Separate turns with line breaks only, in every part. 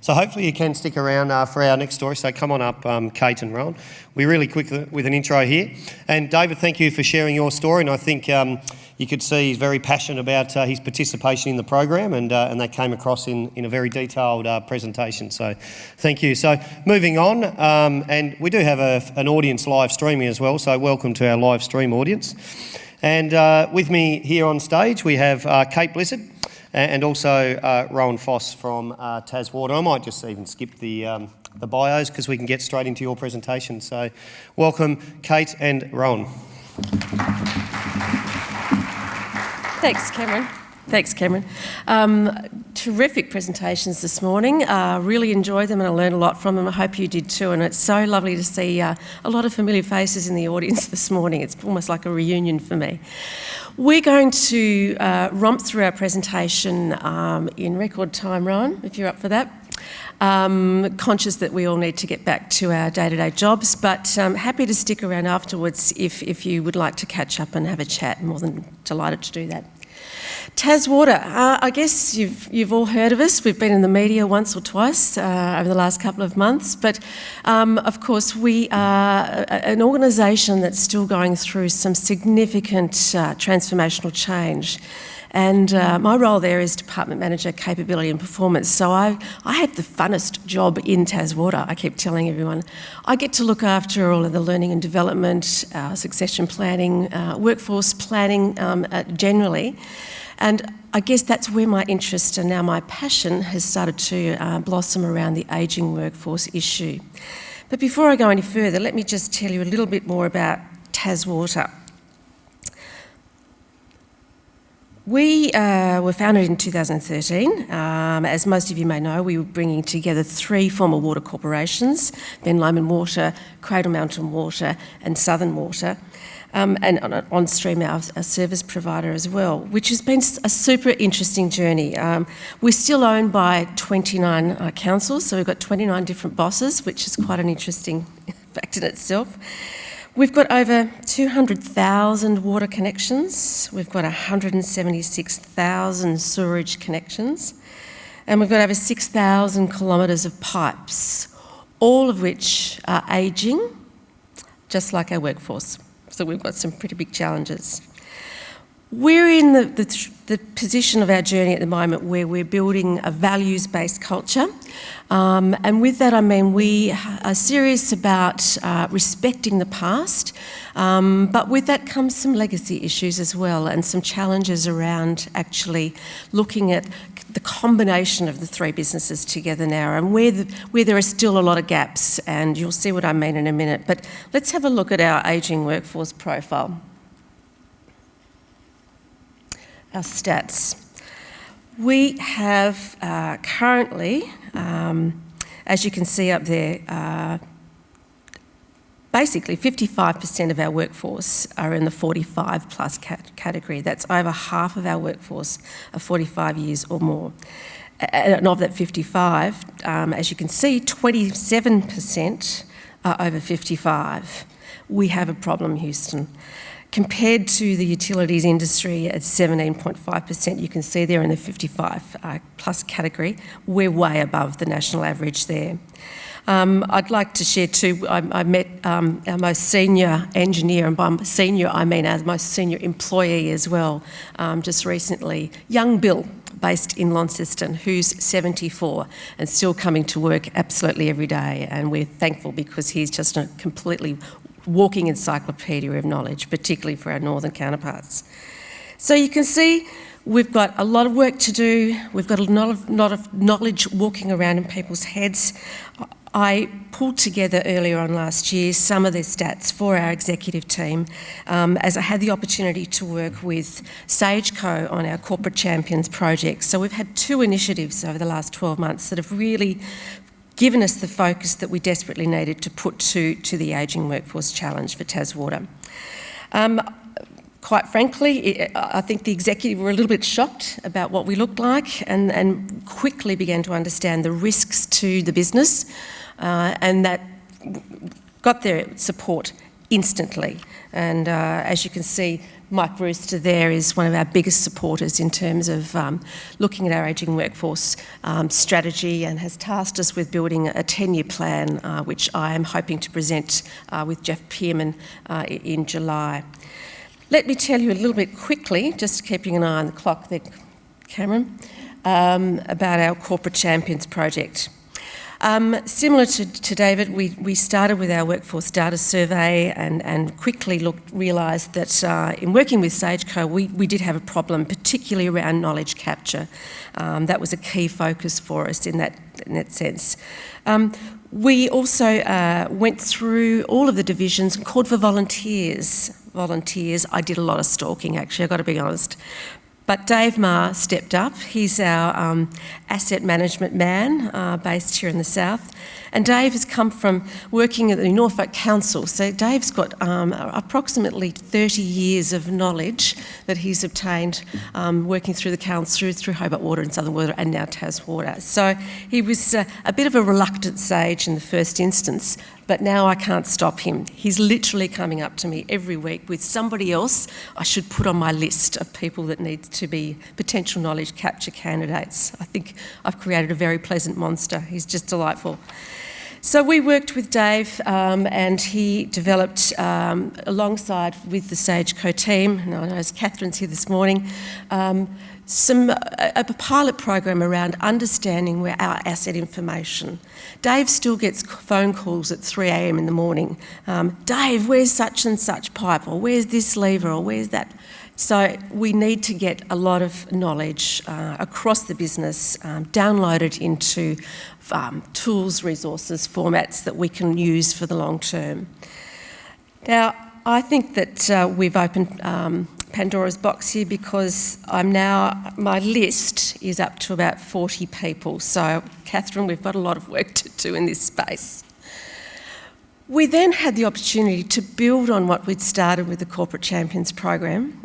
So hopefully you can stick around for our next story. So come on up, Kate and Rowan. We're really quick with an intro here. And David, thank you for sharing your story. And I think you could see he's very passionate about his participation in the program, and that came across in a very detailed presentation. So thank you. So moving on, and we do have an audience live streaming as well. So welcome to our live stream audience. And with me here on stage, we have Kate Blissett and also Rowan Foss from TasWater. I might just even skip the bios because we can get straight into your presentation. So welcome, Kate and Rowan.
Thanks, Cameron. Terrific presentations this morning. Really enjoyed them and I learned a lot from them. I hope you did too. And it's so lovely to see a lot of familiar faces in the audience this morning. It's almost like a reunion for me. We're going to romp through our presentation in record time, Rowan, if you're up for that. Conscious that we all need to get back to our day-to-day jobs, but happy to stick around afterwards if you would like to catch up and have a chat. More than delighted to do that. TasWater, I guess you've all heard of us. We've been in the media once or twice over the last couple of months, but of course we are an organisation that's still going through some significant transformational change. And my role there is Department Manager, Capability and Performance. So I have the funnest job in TasWater, I keep telling everyone. I get to look after all of the learning and development, succession planning, workforce planning generally. And I guess that's where my interest and now my passion has started to blossom around the ageing workforce issue. But before I go any further, let me just tell you a little bit more about TasWater. We were founded in 2013. As most of you may know, we were bringing together 3 former water corporations, Ben Lomond Water, Cradle Mountain Water and Southern Water, and on stream our service provider as well, which has been a super interesting journey. We're still owned by 29 councils, so we've got 29 different bosses, which is quite an interesting fact in itself. We've got over 200,000 water connections, we've got 176,000 sewerage connections, and we've got over 6,000 kilometres of pipes, all of which are ageing, just like our workforce. So we've got some pretty big challenges. We're in the position of our journey at the moment where we're building a values-based culture. And with that, I mean we are serious about respecting the past, but with that comes some legacy issues as well and some challenges around actually looking at the combination of the 3 businesses together now and where there are still a lot of gaps, and you'll see what I mean in a minute. But let's have a look at our ageing workforce profile. Our stats. We have currently, as you can see up there, basically 55% of our workforce are in the 45 plus category. That's over half of our workforce are 45 years or more. And of that 55, as you can see, 27% are over 55. We have a problem, Houston. Compared to the utilities industry at 17.5%, you can see there in the 55 plus category, we're way above the national average there. I'd like to share too, I met our most senior engineer, and by senior I mean our most senior employee as well, just recently, young Bill, based in Launceston, who's 74 and still coming to work absolutely every day, and we're thankful because he's just a completely walking encyclopedia of knowledge, particularly for our northern counterparts. So you can see we've got a lot of work to do. We've got a lot of knowledge walking around in people's heads. I pulled together earlier on last year some of the stats for our executive team as I had the opportunity to work with SageCo on our Corporate Champions project. So we've had 2 initiatives over the last 12 months that have really given us the focus that we desperately needed to put to the ageing workforce challenge for TasWater. Quite frankly, I think the executive were a little bit shocked about what we looked like and quickly began to understand the risks to the business, and that got their support instantly. And as you can see, Mike Brewster there is one of our biggest supporters in terms of looking at our ageing workforce strategy, and has tasked us with building a 10-year plan, which I am hoping to present with Jeff Pearman in July. Let me tell you a little bit quickly, just keeping an eye on the clock there, Cameron, about our Corporate Champions project. Similar to David, we started with our workforce data survey and quickly realised that in working with Sageco, we did have a problem, particularly around knowledge capture. That was a key focus for us in that sense. We also went through all of the divisions and called for volunteers. I did a lot of stalking, actually, I've got to be honest. But Dave Marr stepped up. He's our asset management man based here in the south. And Dave has come from working at the Norfolk Council. So Dave's got approximately 30 years of knowledge that he's obtained working through the council, through Hobart Water and Southern Water and now Tas Water. So he was a bit of a reluctant sage in the first instance, but now I can't stop him. He's literally coming up to me every week with somebody else I should put on my list of people that need to be potential knowledge capture candidates. I think I've created a very pleasant monster. He's just delightful. So we worked with Dave and he developed, alongside with the Sageco team, and I know Catherine's here this morning, a pilot program around understanding where our asset information. Dave still gets phone calls at 3 a.m. in the morning. Dave, where's such and such pipe, or where's this lever, or where's that? So we need to get a lot of knowledge across the business, downloaded into tools, resources, formats that we can use for the long term. Now, I think that we've opened Pandora's box here, because my list is up to about 40 people. So, Catherine, we've got a lot of work to do in this space. We then had the opportunity to build on what we'd started with the Corporate Champions program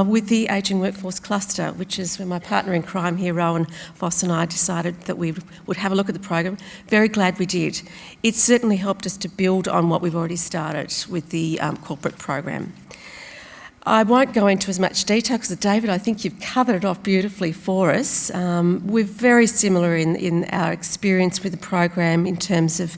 with the Ageing Workforce Cluster, which is where my partner in crime here, Rowan Voss, and I decided that we would have a look at the program. Very glad we did. It certainly helped us to build on what we've already started with the corporate program. I won't go into as much detail because, David, I think you've covered it off beautifully for us. We're very similar in our experience with the program in terms of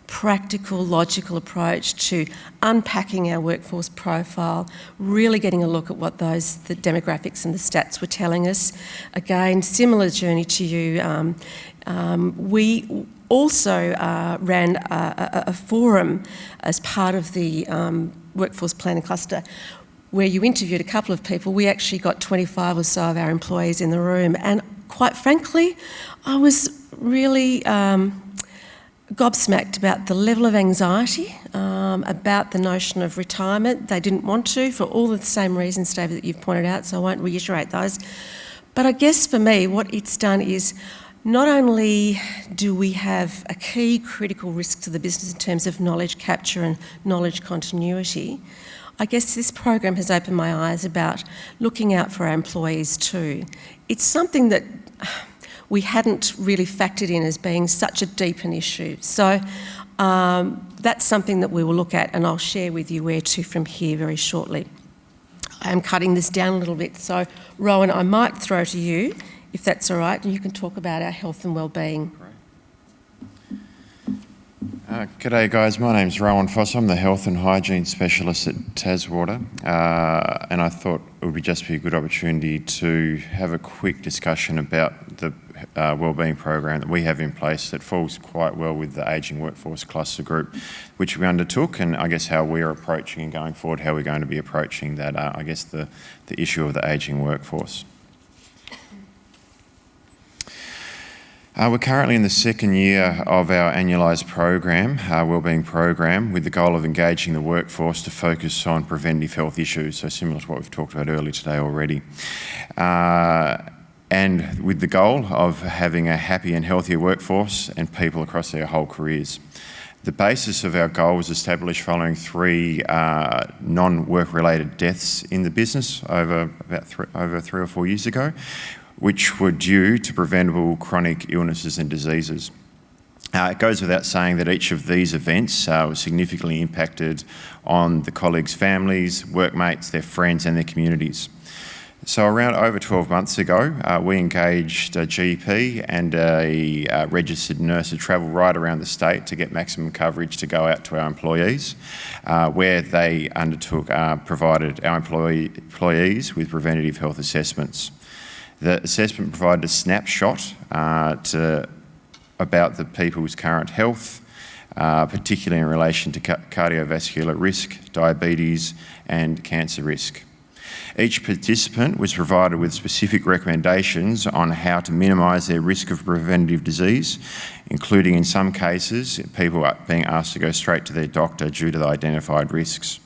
practical, logical approach to unpacking our workforce profile, really getting a look at what the demographics and the stats were telling us. Again, similar journey to you. We also ran a forum as part of the Workforce Planning Cluster, where you interviewed a couple of people. We actually got 25 or so of our employees in the room, and quite frankly, I was really gobsmacked about the level of anxiety, about the notion of retirement. They didn't want to, for all of the same reasons, David, that you've pointed out, so I won't reiterate those. But I guess for me, what it's done is not only do we have a key critical risk to the business in terms of knowledge capture and knowledge continuity, I guess this program has opened my eyes about looking out for our employees too. It's something that we hadn't really factored in as being such a deep an issue. So that's something that we will look at, and I'll share with you where to from here very shortly. I am cutting this down a little bit, so Rowan, I might throw to you, if that's all right, and you can talk about our health and wellbeing.
G'day guys, my name's Rowan Voss. I'm the Health and Hygiene Specialist at Tas Water, and I thought it would just be a good opportunity to have a quick discussion about the wellbeing program that we have in place that falls quite well with the Ageing Workforce Cluster Group, which we undertook, and I guess how we're approaching and going forward, how we're going to be approaching that, I guess the issue of the ageing workforce. We're currently in the second year of our annualised program, our wellbeing program, with the goal of engaging the workforce to focus on preventive health issues, so similar to what we've talked about earlier today already. And with the goal of having a happy and healthier workforce and people across their whole careers. The basis of our goal was established following 3 non-work related deaths in the business over 3 or 4 years ago, which were due to preventable chronic illnesses and diseases. It goes without saying that each of these events was significantly impacted on the colleagues' families, workmates, their friends and their communities. So around over 12 months ago, we engaged a GP and a registered nurse to travel right around the state to get maximum coverage to go out to our employees, where they provided our employees with preventative health assessments. The assessment provided a snapshot about the people's current health, particularly in relation to cardiovascular risk, diabetes and cancer risk. Each participant was provided with specific recommendations on how to minimise their risk of preventative disease, including in some cases people being asked to go straight to their doctor due to the identified risks.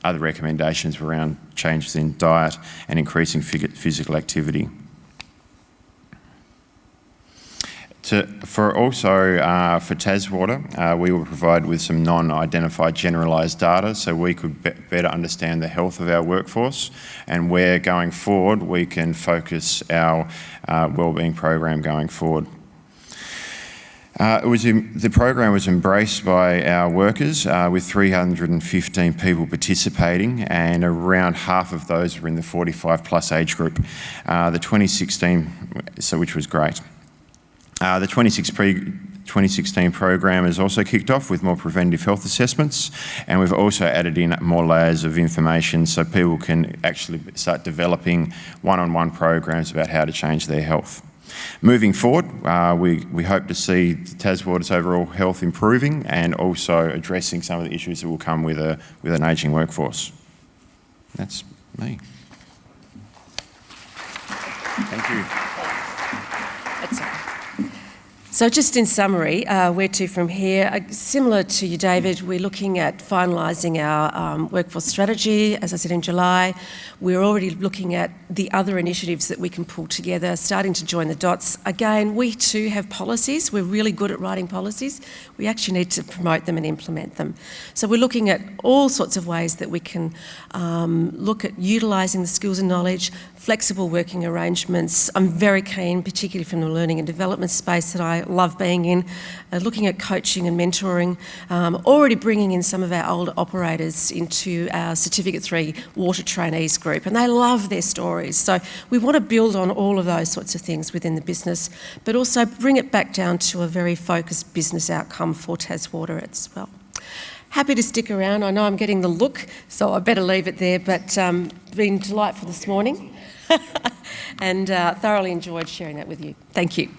Other recommendations were around changes in diet and increasing physical activity. For Taswater, we were provided with some non-identified generalised data so we could better understand the health of our workforce and where going forward we can focus our wellbeing program going forward. The program was embraced by our workers with 315 people participating, and around half of those were in the 45 plus age group. The 2016, which was great. The 2016 program has also kicked off with more preventative health assessments, and we've also added in more layers of information so people can actually start developing one-on-one programs about how to change their health. Moving forward, we hope to see Taswater's overall health improving and also addressing some of the issues that will come with an ageing workforce. That's me. Thank you.
So just in summary, where to from here? Similar to you, David, we're looking at finalising our workforce strategy, as I said, in July. We're already looking at the other initiatives that we can pull together, starting to join the dots. Again, we too have policies. We're really good at writing policies. We actually need to promote them and implement them. So we're looking at all sorts of ways that we can look at utilising the skills and knowledge, flexible working arrangements. I'm very keen, particularly from the learning and development space that I love being in, looking at coaching and mentoring, already bringing in some of our older operators into our Certificate 3 water trainees group, and they love their stories. So we want to build on all of those sorts of things within the business, but also bring it back down to a very focused business outcome for Taswater as well. Happy to stick around. I know I'm getting the look, so I better leave it there, but been delightful this morning and thoroughly enjoyed sharing that with you. Thank you.